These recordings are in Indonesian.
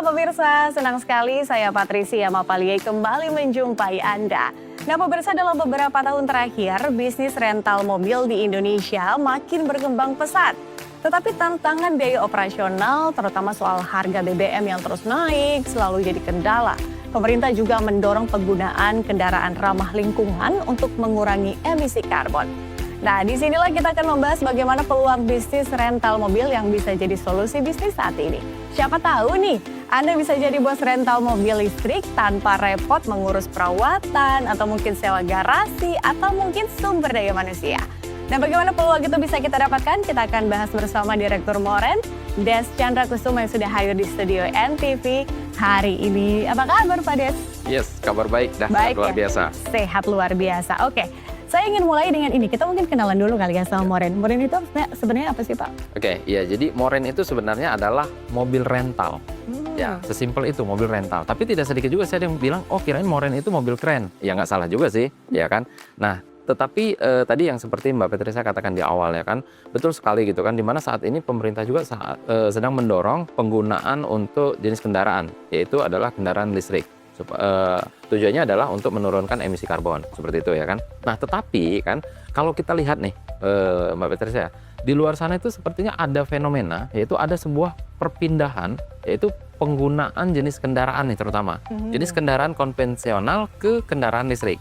Halo pemirsa, senang sekali saya Patricia Mapaliei kembali menjumpai Anda. Nah pemirsa, dalam beberapa tahun terakhir, bisnis rental mobil di Indonesia makin berkembang pesat. Tetapi tantangan biaya operasional, terutama soal harga BBM yang terus naik, selalu jadi kendala. Pemerintah juga mendorong penggunaan kendaraan ramah lingkungan untuk mengurangi emisi karbon. Nah, disinilah kita akan membahas bagaimana peluang bisnis rental mobil yang bisa jadi solusi bisnis saat ini. Siapa tahu nih, Anda bisa jadi bos rental mobil listrik tanpa repot mengurus perawatan, atau mungkin sewa garasi, atau mungkin sumber daya manusia. Nah, bagaimana peluang itu bisa kita dapatkan? Kita akan bahas bersama Direktur Moren, Des Chandra Kusuma yang sudah hadir di studio NTV hari ini. Apa kabar Pak Des? Yes, kabar baik, Baik luar ya? biasa. Sehat luar biasa, oke. Saya ingin mulai dengan ini, kita mungkin kenalan dulu kali ya sama Moren. Moren itu sebenarnya apa sih Pak? Oke, ya jadi Moren itu sebenarnya adalah mobil rental. Ya, sesimpel itu mobil rental. Tapi tidak sedikit juga saya yang bilang, oh kirain Moren itu mobil keren. Ya nggak salah juga sih, ya kan? Nah, tetapi tadi yang seperti Mbak Patricia katakan di awal ya kan, betul sekali gitu kan, dimana saat ini pemerintah juga sedang mendorong penggunaan untuk jenis kendaraan, yaitu adalah kendaraan listrik. Tujuannya adalah untuk menurunkan emisi karbon, seperti itu ya kan. Nah tetapi kan kalau kita lihat nih Mbak Patricia, di luar sana itu sepertinya ada fenomena, yaitu ada sebuah perpindahan, yaitu penggunaan jenis kendaraan nih terutama. Jenis kendaraan konvensional ke kendaraan listrik.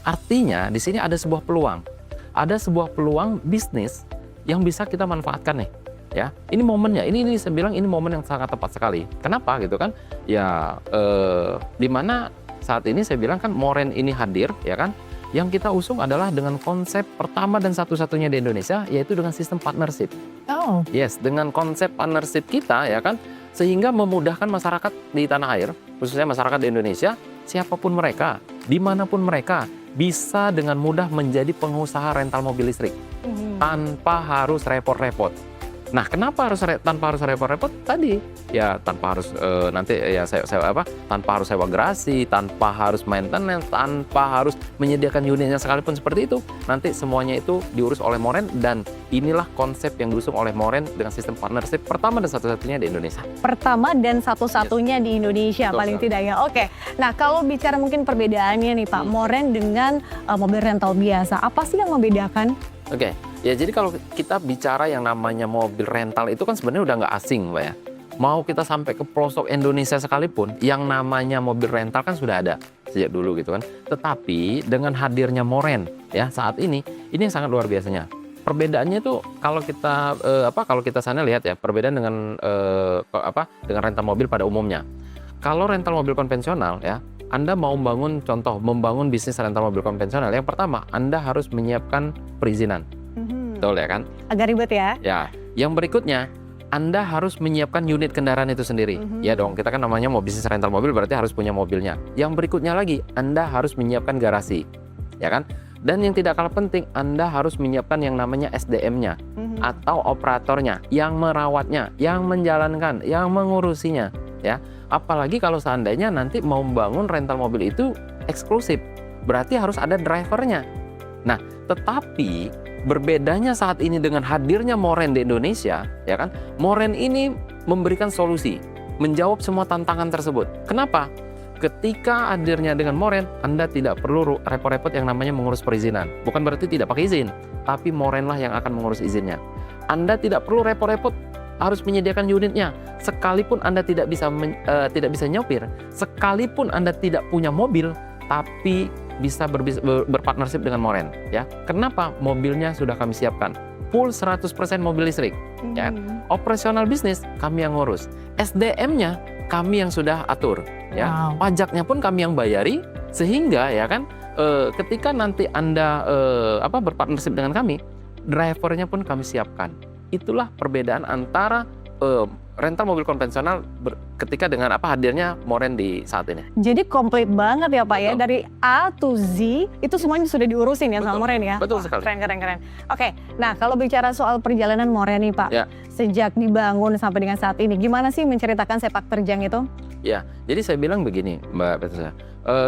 Artinya di sini ada sebuah peluang. Ada sebuah peluang bisnis yang bisa kita manfaatkan nih. Ya, ini momennya. Ini saya bilang ini momen yang sangat tepat sekali. Kenapa gitu kan? Ya, di mana saat ini saya bilang kan Moren ini hadir, ya kan? Yang kita usung adalah dengan konsep pertama dan satu-satunya di Indonesia, yaitu dengan sistem partnership. Oh. Yes, dengan konsep partnership kita, ya kan? Sehingga memudahkan masyarakat di tanah air, khususnya masyarakat di Indonesia, siapapun mereka, dimanapun mereka, bisa dengan mudah menjadi pengusaha rental mobil listrik tanpa harus repot-repot. Nah, kenapa tanpa harus repot-repot? Tadi ya tanpa harus nanti ya tanpa harus sewa garasi, tanpa harus maintenance, tanpa harus menyediakan unitnya sekalipun seperti itu. Nanti semuanya itu diurus oleh Moren, dan inilah konsep yang diusung oleh Moren dengan sistem partnership pertama dan satu-satunya di Indonesia. Pertama dan satu-satunya di Indonesia, Betul, paling tidak ya. Oke. Nah, kalau bicara mungkin perbedaannya nih Pak, Moren dengan mobil rental biasa, apa sih yang membedakan? Oke, ya jadi kalau kita bicara yang namanya mobil rental itu kan sebenarnya udah nggak asing, Mbak ya. Mau kita sampai ke pelosok Indonesia sekalipun, yang namanya mobil rental kan sudah ada sejak dulu gitu kan. Tetapi dengan hadirnya Moren ya saat ini yang sangat luar biasanya. Perbedaannya tuh kalau kita sana lihat ya, perbedaan dengan dengan rental mobil pada umumnya. Kalau rental mobil konvensional ya, Anda mau membangun bisnis rental mobil konvensional, yang pertama Anda harus menyiapkan perizinan. Betul ya kan? Agak ribet ya? Ya, yang berikutnya Anda harus menyiapkan unit kendaraan itu sendiri. Ya dong, kita kan namanya mau bisnis rental mobil berarti harus punya mobilnya. Yang berikutnya lagi, Anda harus menyiapkan garasi. Ya kan? Dan yang tidak kalah penting, Anda harus menyiapkan yang namanya SDM-nya atau operatornya, yang merawatnya, yang menjalankan, yang mengurusinya, ya. Apalagi kalau seandainya nanti mau membangun rental mobil itu eksklusif, berarti harus ada drivernya. Nah, tetapi berbedanya saat ini dengan hadirnya Moren di Indonesia, ya kan? Moren ini memberikan solusi, menjawab semua tantangan tersebut. Kenapa? Ketika hadirnya dengan Moren, Anda tidak perlu repot-repot yang namanya mengurus perizinan. Bukan berarti tidak pakai izin, tapi Morenlah yang akan mengurus izinnya. Anda tidak perlu repot-repot harus menyediakan unitnya. Sekalipun Anda tidak bisa nyopir, sekalipun Anda tidak punya mobil, tapi bisa berpartnership dengan Moren, ya. Kenapa? Mobilnya sudah kami siapkan. Full 100% mobil listrik, ya. Operasional bisnis kami yang ngurus. SDM-nya kami yang sudah atur, ya. Wow. Pajaknya pun kami yang bayari, sehingga ya kan ketika nanti Anda berpartnership dengan kami, drivernya pun kami siapkan. Itulah perbedaan antara rental mobil konvensional ketika dengan hadirnya Moren di saat ini. Jadi komplit banget ya Pak ya, Betul. dari A to Z itu semuanya sudah diurusin ya sama Betul. Moren ya? Betul Wah, sekali. Keren. Oke, nah kalau bicara soal perjalanan Moren nih Pak, Ya. sejak dibangun sampai dengan saat ini, gimana sih menceritakan sepak terjang itu? Ya, jadi saya bilang begini Mbak Patricia,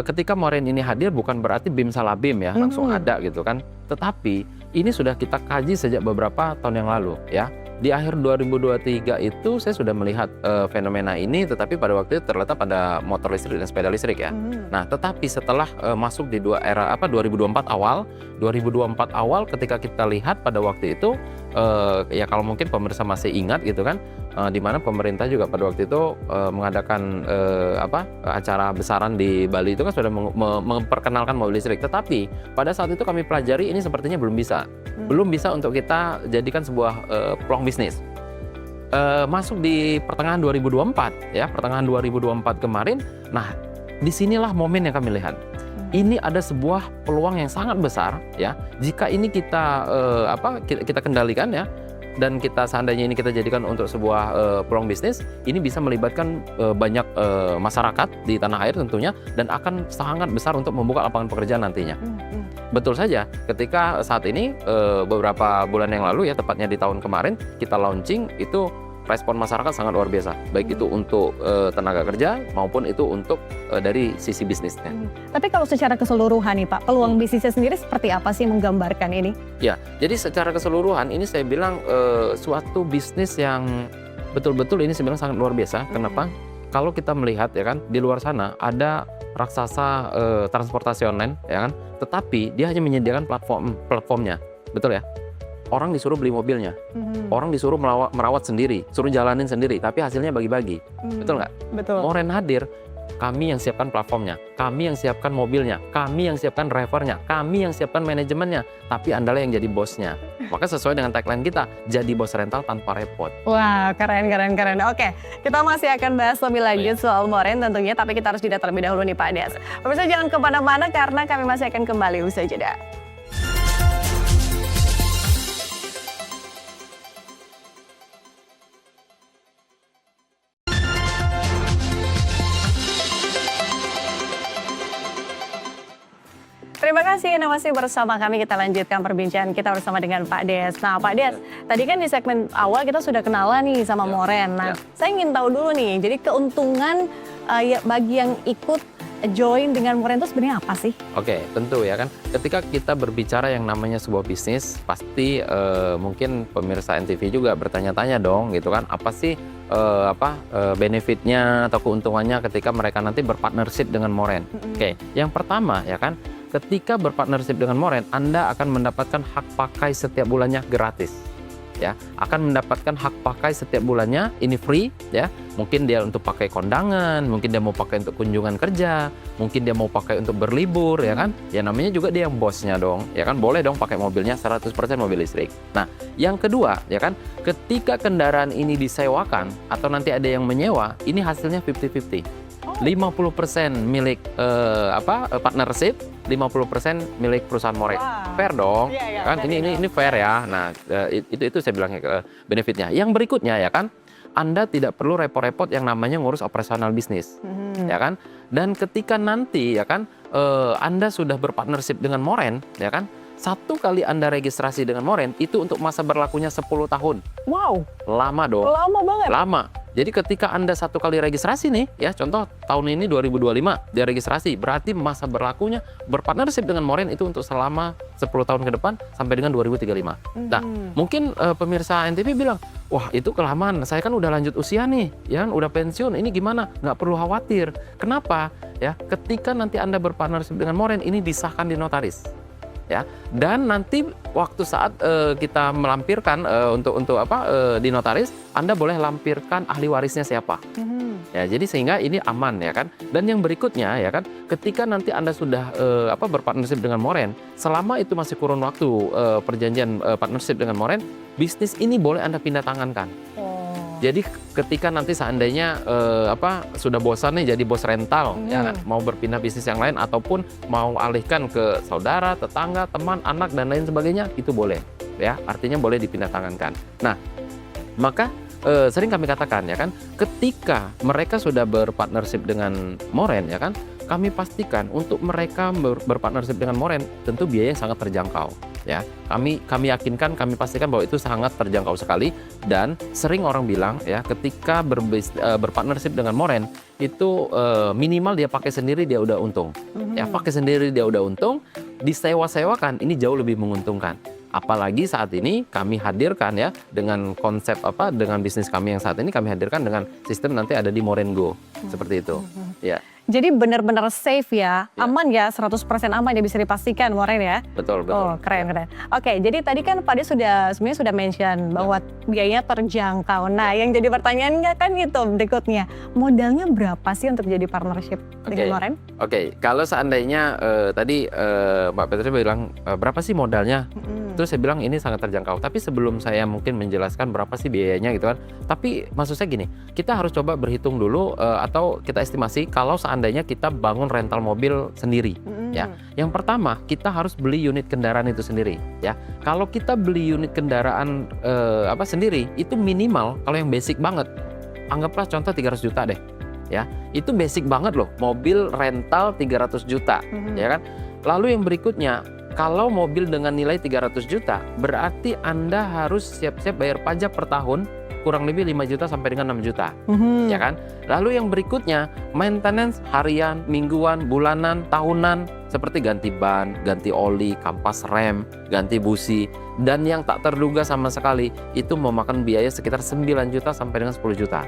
ketika Moren ini hadir bukan berarti bim salah bim ya, langsung ada gitu kan. Tetapi ini sudah kita kaji sejak beberapa tahun yang lalu ya. di akhir 2023 itu saya sudah melihat fenomena ini, tetapi pada waktu itu terletak pada motor listrik dan sepeda listrik ya. Nah, tetapi setelah masuk di 2024 awal ketika kita lihat pada waktu itu ya kalau mungkin pemirsa masih ingat gitu kan, di mana pemerintah juga pada waktu itu mengadakan acara besaran di Bali itu kan sudah memperkenalkan mobil listrik. Tetapi pada saat itu kami pelajari ini sepertinya belum bisa untuk kita jadikan sebuah peluang bisnis. Masuk di pertengahan 2024 ya, pertengahan 2024 kemarin. Nah, disinilah momen yang kami lihat. Ini ada sebuah peluang yang sangat besar ya. Jika ini kita kendalikan ya, dan kita seandainya ini kita jadikan untuk sebuah peluang bisnis, ini bisa melibatkan banyak masyarakat di tanah air tentunya, dan akan sangat besar untuk membuka lapangan pekerjaan nantinya. Betul saja, ketika saat ini beberapa bulan yang lalu ya, tepatnya di tahun kemarin kita launching, itu respon masyarakat sangat luar biasa, baik itu untuk tenaga kerja maupun itu untuk dari sisi bisnisnya. Tapi kalau secara keseluruhan nih Pak, peluang bisnisnya sendiri seperti apa sih menggambarkan ini? Ya, jadi secara keseluruhan ini saya bilang suatu bisnis yang betul-betul ini saya bilang sangat luar biasa. Kenapa? Kalau kita melihat ya kan, di luar sana ada raksasa transportasi online ya kan, tetapi dia hanya menyediakan platformnya, betul ya? Orang disuruh beli mobilnya, orang disuruh merawat sendiri, suruh jalanin sendiri, tapi hasilnya bagi-bagi, betul nggak? Betul. Moren hadir, kami yang siapkan platformnya, kami yang siapkan mobilnya, kami yang siapkan drivernya, kami yang siapkan manajemennya, tapi Andalah yang jadi bosnya. Maka sesuai dengan tagline kita, jadi bos rental tanpa repot. Wah, keren. Oke, kita masih akan bahas lebih lanjut soal Moren tentunya, tapi kita harus jeda terlebih dahulu nih Pak Des. Pemirsa jangan kemana-mana karena kami masih akan kembali usai jeda. Terima kasih, masih bersama kami. Kita lanjutkan perbincangan kita bersama dengan Pak Des. Nah, Pak Des, tadi kan di segmen awal kita sudah kenalan nih sama Moren. Nah, saya ingin tahu dulu nih, jadi keuntungan bagi yang ikut join dengan Moren itu sebenarnya apa sih? Oke, tentu ya kan. Ketika kita berbicara yang namanya sebuah bisnis, pasti mungkin pemirsa NTV juga bertanya-tanya dong, gitu kan? Apa sih benefitnya atau keuntungannya ketika mereka nanti berpartnership dengan Moren? Oke, yang pertama ya kan, ketika berpartnership dengan Moren, Anda akan mendapatkan hak pakai setiap bulannya gratis. Ya, akan mendapatkan hak pakai setiap bulannya, ini free ya. Mungkin dia untuk pakai kondangan, mungkin dia mau pakai untuk kunjungan kerja, mungkin dia mau pakai untuk berlibur ya kan. Ya namanya juga dia yang bosnya dong. Ya kan, boleh dong pakai mobilnya 100% mobil listrik. Nah, yang kedua ya kan, ketika kendaraan ini disewakan atau nanti ada yang menyewa, ini hasilnya 50-50. 50% milik partnership, 50% milik perusahaan Moren. Fair dong, kan? Ini fair ya. Nah, itu saya bilangnya benefitnya. Yang berikutnya ya kan, Anda tidak perlu repot-repot yang namanya ngurus operasional bisnis, ya kan? Dan ketika nanti ya kan, Anda sudah berpartnership dengan Moren, ya kan? Satu kali Anda registrasi dengan Moren itu untuk masa berlakunya 10 tahun. Wow, lama dong. Lama banget. Lama. Jadi ketika Anda satu kali registrasi nih, ya contoh tahun ini 2025 dia registrasi, berarti masa berlakunya berpartnership dengan Moren itu untuk selama 10 tahun ke depan sampai dengan 2035. Nah, mungkin pemirsa NTV bilang, wah itu kelamaan, saya kan udah lanjut usia nih, ya kan, udah pensiun, ini gimana? Nggak perlu khawatir. Kenapa? Ya, ketika nanti Anda berpartnership dengan Moren, ini disahkan di notaris. Ya, dan nanti waktu saat kita melampirkan di notaris, Anda boleh lampirkan ahli warisnya siapa. Ya, jadi sehingga ini aman ya kan. Dan yang berikutnya ya kan, ketika nanti Anda sudah berpartnership dengan Moren, selama itu masih kurun waktu perjanjian partnership dengan Moren, bisnis ini boleh Anda pindah tangankan. Jadi ketika nanti seandainya sudah bosan nih jadi bos rental, ya mau berpindah bisnis yang lain ataupun mau alihkan ke saudara, tetangga, teman, anak dan lain sebagainya, itu boleh, ya. Artinya boleh dipindah tangankan. Nah, maka sering kami katakan ya kan, ketika mereka sudah berpartnership dengan Moren ya kan, kami pastikan untuk mereka berpartnership dengan Moren tentu biayanya sangat terjangkau. Ya, kami yakinkan, kami pastikan bahwa itu sangat terjangkau sekali, dan sering orang bilang ya ketika berpartnership dengan Moren itu minimal dia pakai sendiri dia udah untung. Ya, pakai sendiri dia udah untung, disewa-sewakan ini jauh lebih menguntungkan. Apalagi saat ini kami hadirkan ya dengan konsep dengan bisnis kami yang saat ini kami hadirkan dengan sistem nanti ada di Morengo seperti itu. Ya, Jadi benar-benar safe ya, Ya. aman ya, 100% aman ya bisa dipastikan Moren ya. betul. Oh keren. Oke, jadi tadi kan Pak Des sebenarnya sudah mention bahwa biayanya terjangkau. Nah yang jadi pertanyaannya kan gitu berikutnya, modalnya berapa sih untuk jadi partnership dengan Moren? Oke, kalau seandainya tadi Mbak Petri bilang berapa sih modalnya? Terus saya bilang ini sangat terjangkau. Tapi sebelum saya mungkin menjelaskan berapa sih biayanya gitu kan. Tapi maksud saya gini, kita harus coba berhitung dulu atau kita estimasi kalau seandainya kita bangun rental mobil sendiri. Ya, yang pertama kita harus beli unit kendaraan itu sendiri. Ya, kalau kita beli unit kendaraan sendiri itu minimal kalau yang basic banget, anggaplah contoh 300 juta deh. Ya, itu basic banget loh, mobil rental 300 juta, ya kan? Lalu yang berikutnya, kalau mobil dengan nilai 300 juta, berarti Anda harus siap-siap bayar pajak per tahun kurang lebih 5 juta sampai dengan 6 juta, ya kan? Lalu yang berikutnya, maintenance harian, mingguan, bulanan, tahunan, seperti ganti ban, ganti oli, kampas rem, ganti busi, dan yang tak terduga sama sekali, itu memakan biaya sekitar 9 juta sampai dengan 10 juta.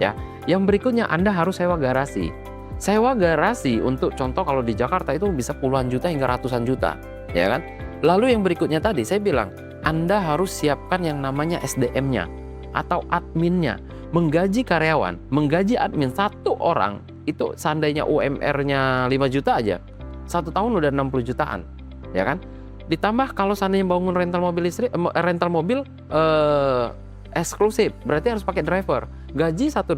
Ya, yang berikutnya Anda harus sewa garasi. Sewa garasi untuk contoh kalau di Jakarta itu bisa puluhan juta hingga ratusan juta, ya kan? Lalu yang berikutnya tadi saya bilang, Anda harus siapkan yang namanya SDM-nya atau adminnya, menggaji karyawan, menggaji admin satu orang itu seandainya UMR-nya 5 juta aja, 1 tahun udah 60 jutaan, ya kan? Ditambah kalau seandainya bangun rental mobil eksklusif, berarti harus pakai driver. Gaji satu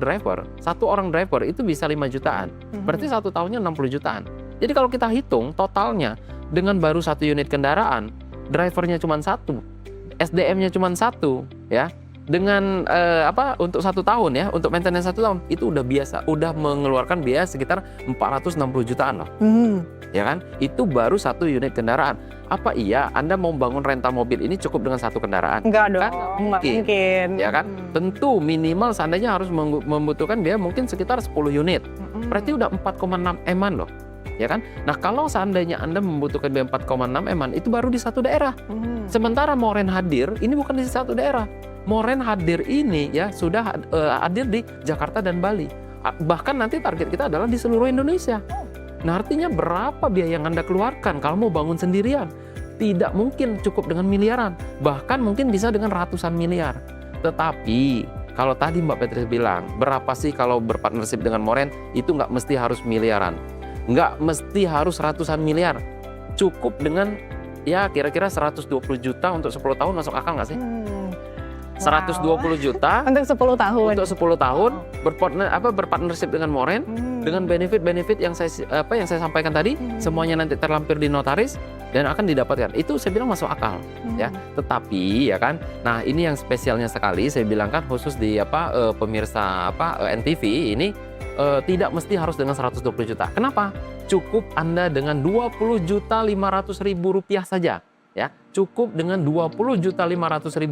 orang driver itu bisa 5 jutaan. Berarti 1 tahunnya 60 jutaan. Jadi kalau kita hitung totalnya dengan baru 1 unit kendaraan, drivernya cuma 1, SDM-nya cuma 1, ya. Dengan untuk 1 tahun ya, untuk maintenance 1 tahun itu udah biasa, udah mengeluarkan biaya sekitar 460 jutaan loh. Ya kan? Itu baru 1 unit kendaraan. Apa iya Anda mau bangun rental mobil ini cukup dengan 1 kendaraan? Enggak dong, Kan nggak mungkin. mungkin. Ya kan? Tentu minimal seandainya harus membutuhkan biaya mungkin sekitar 10 unit. Berarti udah 4,6 M-an loh. Ya kan? Nah, kalau seandainya Anda membutuhkan biaya 4,6 M-an itu baru di 1 daerah. Sementara Moren hadir ini bukan di 1 daerah. Moren hadir ini ya sudah hadir di Jakarta dan Bali. Bahkan nanti target kita adalah di seluruh Indonesia. Nah, artinya berapa biaya yang Anda keluarkan kalau mau bangun sendirian? Tidak mungkin cukup dengan miliaran, bahkan mungkin bisa dengan ratusan miliar. Tetapi kalau tadi Mbak Petri bilang, berapa sih kalau berpartnership dengan Moren? Itu nggak mesti harus miliaran, nggak mesti harus ratusan miliar. Cukup dengan ya kira-kira 120 juta untuk 10 tahun masuk akal nggak sih? 120 juta Untuk 10 tahun. untuk 10 tahun berpartnership dengan Moren dengan benefit-benefit yang saya sampaikan tadi, semuanya nanti terlampir di notaris dan akan didapatkan. Itu saya bilang masuk akal ya. Tetapi ya kan, nah ini yang spesialnya sekali saya bilang kan khusus di pemirsa NTV ini tidak mesti harus dengan 120 juta. Kenapa? Cukup Anda dengan 20.500.000 rupiah saja. Ya, cukup dengan 20.500.000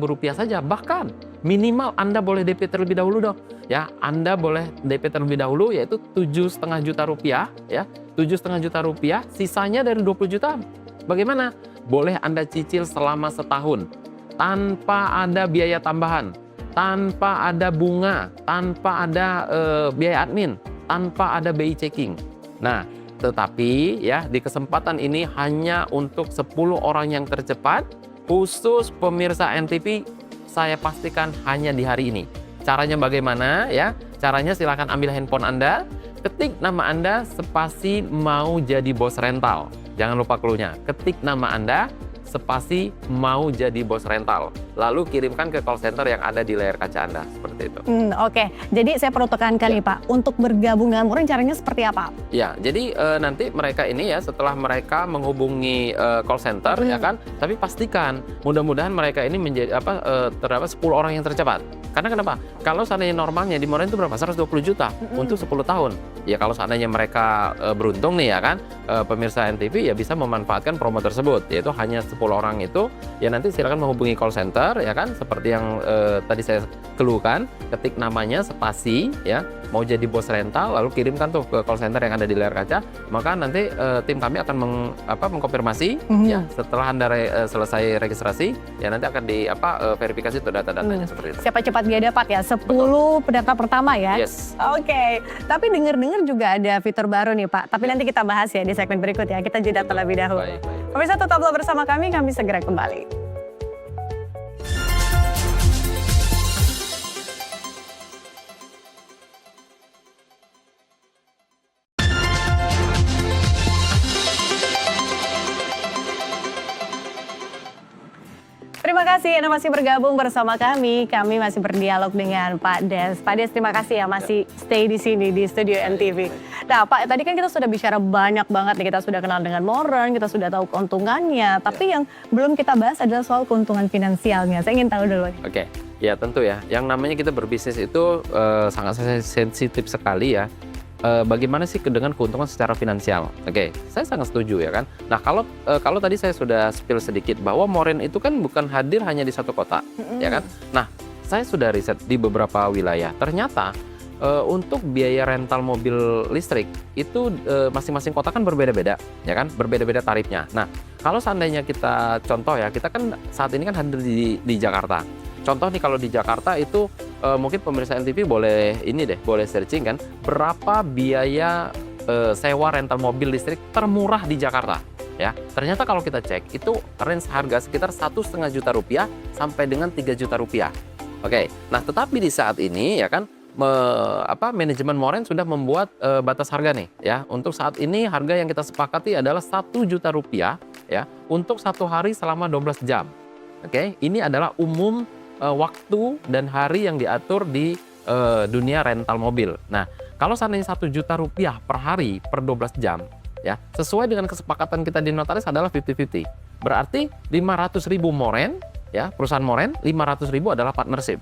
rupiah saja. Bahkan minimal Anda boleh DP terlebih dahulu dong. Ya, Anda boleh DP terlebih dahulu yaitu 7,5 juta rupiah. Ya, 7,5 juta rupiah. Sisanya dari 20 juta. Bagaimana? Boleh Anda cicil selama setahun tanpa ada biaya tambahan, tanpa ada bunga, tanpa ada biaya admin, tanpa ada BI checking. Nah, tetapi ya di kesempatan ini hanya untuk 10 orang yang tercepat, khusus pemirsa NTV, saya pastikan hanya di hari ini. Caranya bagaimana ya? Caranya silakan ambil handphone Anda, ketik nama Anda, spasi mau jadi bos rental. Jangan lupa clue-nya, ketik nama Anda, spasi mau jadi bos rental. Lalu kirimkan ke call center yang ada di layar kaca Anda, seperti itu. Oke, jadi saya perlu tekankan nih Pak, untuk bergabung dengan Moren caranya seperti apa? Ya, jadi nanti mereka ini ya setelah mereka menghubungi call center ya kan, tapi pastikan mudah-mudahan mereka ini menjadi terdapat 10 orang yang tercepat. Karena kenapa? Kalau seandainya normalnya di Moren itu berapa? 120 juta untuk 10 tahun. Ya kalau seandainya mereka beruntung nih ya kan, pemirsa NTV ya bisa memanfaatkan promo tersebut, yaitu hanya 10 orang itu, ya nanti silakan menghubungi call center ya kan, seperti yang tadi saya keluhkan, ketik namanya spasi ya, mau jadi bos rental, lalu kirimkan tuh ke call center yang ada di layar kaca, maka nanti tim kami akan mengkonfirmasi ya setelah Anda selesai registrasi, ya nanti akan verifikasi tuh data-datanya seperti itu. Siapa cepat dia dapat ya, 10 pendaftar pertama ya. Yes. Oke, tapi dengar-dengar juga ada fitur baru nih Pak, tapi nanti kita bahas ya di segmen berikut ya, kita jeda terlebih dahulu. Baik. Pemirsa tetaplah bersama kami segera kembali. Terima kasih Anda masih bergabung bersama kami. Kami masih berdialog dengan Pak Des. Pak Des, terima kasih ya masih stay di sini di studio NTV. Nah Pak, tadi kan kita sudah bicara banyak banget nih. Kita sudah kenal dengan Moren, kita sudah tahu keuntungannya. Tapi yang belum kita bahas adalah soal keuntungan finansialnya. Saya ingin tahu dulu. Oke, ya tentu ya. Yang namanya kita berbisnis itu sangat sensitif sekali ya. Bagaimana sih dengan keuntungan secara finansial? Oke, saya sangat setuju ya kan. Nah kalau tadi saya sudah spill sedikit bahwa Moren itu kan bukan hadir hanya di satu kota, ya kan. Nah saya sudah riset di beberapa wilayah. Ternyata untuk biaya rental mobil listrik itu masing-masing kota kan berbeda-beda, ya kan, berbeda-beda tarifnya. Nah kalau seandainya kita contoh ya, kita kan saat ini kan hadir di Jakarta. Contoh nih kalau di Jakarta itu mungkin pemirsa NTV boleh searching kan berapa biaya sewa rental mobil listrik termurah di Jakarta ya. Ternyata kalau kita cek itu range harga sekitar 1,5 juta rupiah sampai dengan 3 juta rupiah. Oke, nah tetapi di saat ini ya kan manajemen Moren sudah membuat batas harga nih ya. Untuk saat ini harga yang kita sepakati adalah 1 juta rupiah ya untuk 1 hari selama 12 jam. Oke, ini adalah umum waktu dan hari yang diatur di dunia rental mobil. Nah, kalau seandainya 1 juta rupiah per hari per 12 jam, ya sesuai dengan kesepakatan kita di notaris adalah 50-50. Berarti 500.000 Moren, ya perusahaan Moren, 500.000 adalah partnership.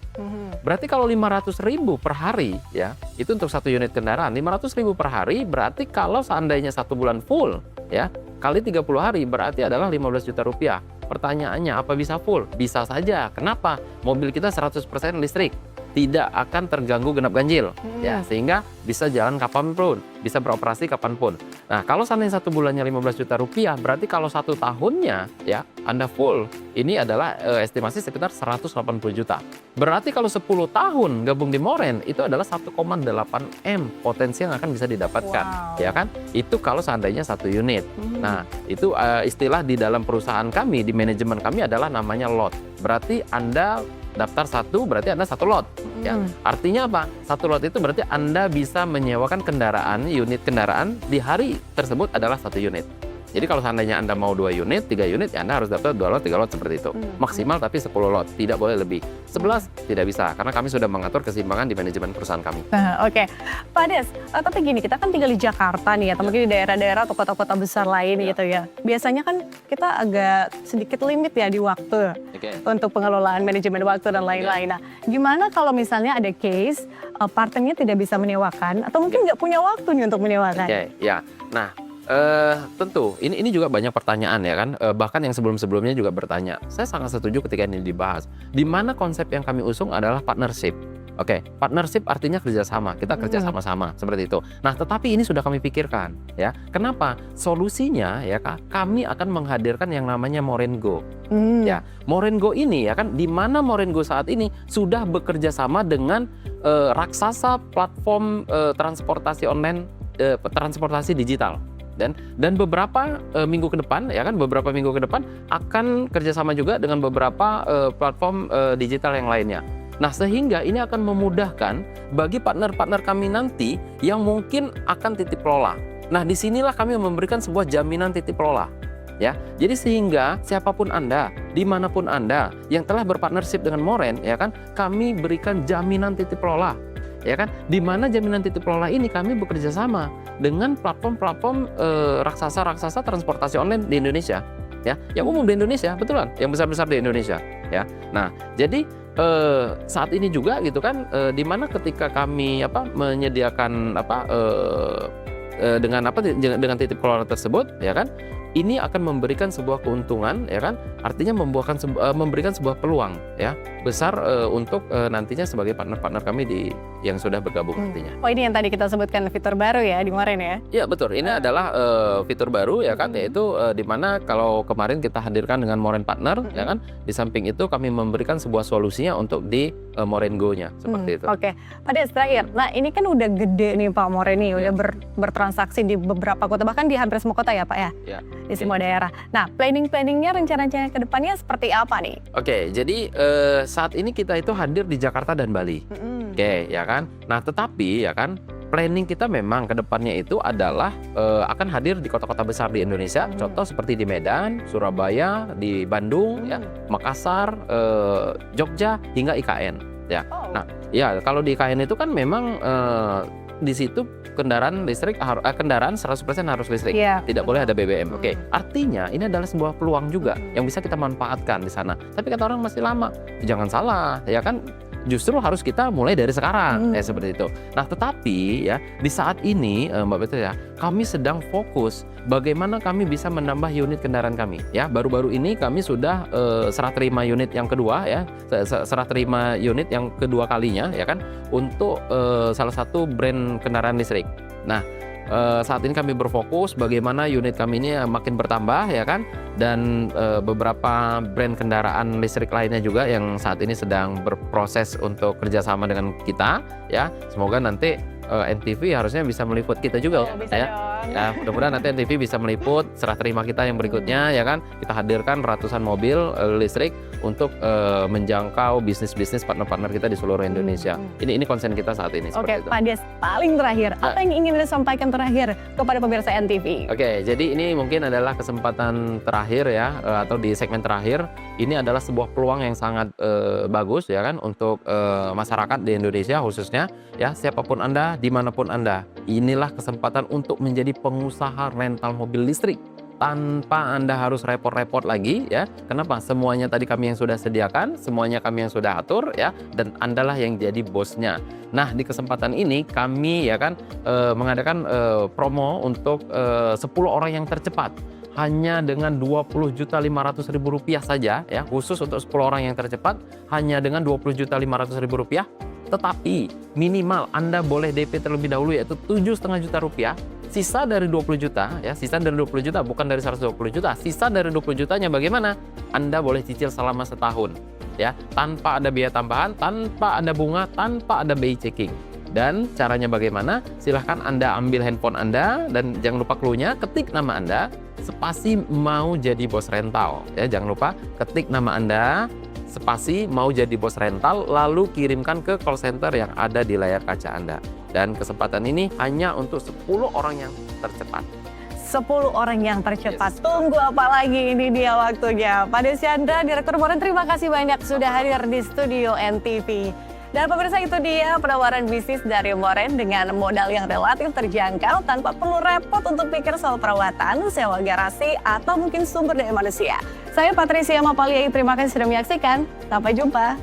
Berarti kalau 500.000 per hari, ya itu untuk satu unit kendaraan. 500.000 per hari berarti kalau seandainya 1 bulan full, ya kali 30 hari berarti adalah 15 juta rupiah. Pertanyaannya, apa bisa full? Bisa saja. Kenapa? Mobil kita 100% listrik. Tidak akan terganggu genap ganjil. Ya, sehingga bisa jalan kapanpun, bisa beroperasi kapanpun. Nah, kalau seandainya 1 bulannya 15 juta rupiah, berarti kalau 1 tahunnya, ya Anda full, ini adalah estimasi sekitar 180 juta. Berarti kalau 10 tahun gabung di Moren, itu adalah 1,8 M potensi yang akan bisa didapatkan. Ya kan? Itu kalau seandainya 1 unit. Nah, itu istilah di dalam perusahaan kami, di manajemen kami adalah namanya lot. Berarti Anda daftar 1 berarti Anda 1 lot. Ya. Artinya apa? 1 lot itu berarti Anda bisa menyewakan unit kendaraan di hari tersebut adalah 1 unit. Jadi kalau seandainya Anda mau 2 unit, 3 unit, ya Anda harus daftar 2 lot, 3 lot seperti itu. Maksimal tapi 10 lot, tidak boleh lebih. 11 tidak bisa, karena kami sudah mengatur keseimbangan di manajemen perusahaan kami. Oke, Pak Des, tapi gini, kita kan tinggal di Jakarta nih, atau mungkin di daerah-daerah atau kota-kota besar lain gitu ya. Biasanya kan kita agak sedikit limit ya di waktu untuk pengelolaan manajemen waktu dan lain-lain. Nah, gimana kalau misalnya ada case partnernya tidak bisa menyewakan, atau mungkin nggak punya waktu nih untuk menyewakan? Ya. Nah, tentu ini juga banyak pertanyaan ya kan, bahkan yang sebelumnya juga bertanya. Saya sangat setuju ketika ini dibahas, di mana konsep yang kami usung adalah partnership. Oke, partnership artinya kerjasama, kita kerja sama-sama seperti itu. Nah, tetapi ini sudah kami pikirkan ya. Kenapa? Solusinya ya Kak, kami akan menghadirkan yang namanya Morengo. Ya, Morengo ini ya kan, di mana Morengo saat ini sudah bekerja sama dengan raksasa platform transportasi online, transportasi digital. Dan beberapa minggu ke depan ya kan, beberapa minggu ke depan akan kerjasama juga dengan beberapa platform digital yang lainnya. Nah, sehingga ini akan memudahkan bagi partner-partner kami nanti yang mungkin akan titip lola. Nah, disinilah kami memberikan sebuah jaminan titip lola. Ya, jadi sehingga siapapun Anda, dimanapun Anda yang telah berpartnership dengan Moren, ya kan, kami berikan jaminan titip lola. Ya kan, di mana jaminan titip lola ini kami bekerja sama dengan platform-platform raksasa-raksasa transportasi online di Indonesia, ya, yang umum di Indonesia, betulan, yang besar-besar di Indonesia, ya. Nah, jadi saat ini juga gitu kan, di mana ketika kami menyediakan dengan titip kelola tersebut, ya kan, ini akan memberikan sebuah keuntungan, ya kan, artinya memberikan sebuah peluang ya besar untuk nantinya sebagai partner-partner kami yang sudah bergabung nantinya. Oh, ini yang tadi kita sebutkan fitur baru ya di kemarin ya? Iya betul, ini adalah fitur baru ya kan, yaitu di mana kalau kemarin kita hadirkan dengan Moren Partner, ya kan, di samping itu kami memberikan sebuah solusinya untuk di Moren Go-nya seperti itu. Oke, Pak Des terakhir, nah ini kan udah gede nih Pak Moren nih, udah bertransaksi di beberapa kota, bahkan di hampir semua kota ya Pak ya? Ya. Di semua daerah. Nah, planningnya rencana-rencana ke depannya seperti apa nih? Oke, jadi saat ini kita itu hadir di Jakarta dan Bali. Oke, ya kan. Nah, tetapi ya kan, planning kita memang ke depannya itu adalah akan hadir di kota-kota besar di Indonesia. Contoh seperti di Medan, Surabaya, di Bandung, ya, Makassar, Jogja hingga IKN. Ya. Nah, ya kalau di IKN itu kan memang di situ kendaraan 100% harus listrik, tidak boleh ada BBM. Oke, artinya ini adalah sebuah peluang juga yang bisa kita manfaatkan di sana. Tapi kata orang masih lama, jangan salah, ya kan? Justru harus kita mulai dari sekarang, ya seperti itu. Nah, tetapi ya di saat ini Mbak Betul ya, kami sedang fokus bagaimana kami bisa menambah unit kendaraan kami. Ya, baru-baru ini kami sudah serah terima unit yang kedua ya, serah terima unit yang kedua kalinya ya kan, untuk salah satu brand kendaraan listrik. Nah, saat ini kami berfokus bagaimana unit kami ini makin bertambah ya kan, dan beberapa brand kendaraan listrik lainnya juga yang saat ini sedang berproses untuk kerjasama dengan kita ya. Semoga nanti NTV harusnya bisa meliput kita juga ya. Ya, mudah-mudahan nanti NTV bisa meliput serah terima kita yang berikutnya ya kan. Kita hadirkan ratusan mobil listrik untuk menjangkau bisnis-bisnis partner-partner kita di seluruh Indonesia. Ini konsen kita saat ini. Oke, Pak Des, paling terakhir, apa yang ingin Anda sampaikan terakhir kepada pemirsa NTV? Oke, jadi ini mungkin adalah kesempatan terakhir ya, atau di segmen terakhir. Ini adalah sebuah peluang yang sangat bagus ya kan, untuk masyarakat di Indonesia khususnya ya, siapapun Anda, dimanapun Anda. Inilah kesempatan untuk menjadi pengusaha rental mobil listrik tanpa Anda harus repot-repot lagi ya. Kenapa? Semuanya tadi kami yang sudah sediakan, semuanya kami yang sudah atur ya, dan Andalah yang jadi bosnya. Nah, di kesempatan ini kami ya kan mengadakan promo untuk 10 orang yang tercepat. Hanya dengan Rp20.500.000 saja ya, khusus untuk 10 orang yang tercepat, hanya dengan Rp20.500.000. Tetapi minimal Anda boleh DP terlebih dahulu, yaitu Rp7,5 juta. Sisa dari 20 juta ya, sisa dari 20 juta, bukan dari 120 juta. Sisa dari 20 jutanya bagaimana? Anda boleh cicil selama setahun ya, tanpa ada biaya tambahan, tanpa ada bunga, tanpa ada BI checking. Dan caranya bagaimana? Silahkan Anda ambil handphone Anda dan jangan lupa clue-nya, ketik nama Anda, spasi mau jadi bos rental ya, jangan lupa ketik nama Anda, spasi mau jadi bos rental, lalu kirimkan ke call center yang ada di layar kaca Anda. Dan kesempatan ini hanya untuk 10 orang yang tercepat. 10 orang yang tercepat. Tunggu apa lagi, ini dia waktunya. Pak Desyandra, Direktur Moren, terima kasih banyak sudah hadir di studio NTV. Dan pemirsa, itu dia penawaran bisnis dari Moren dengan modal yang relatif terjangkau tanpa perlu repot untuk pikir soal perawatan, sewa garasi, atau mungkin sumber daya manusia. Saya Patricia Mapaliai, terima kasih sudah menyaksikan. Sampai jumpa.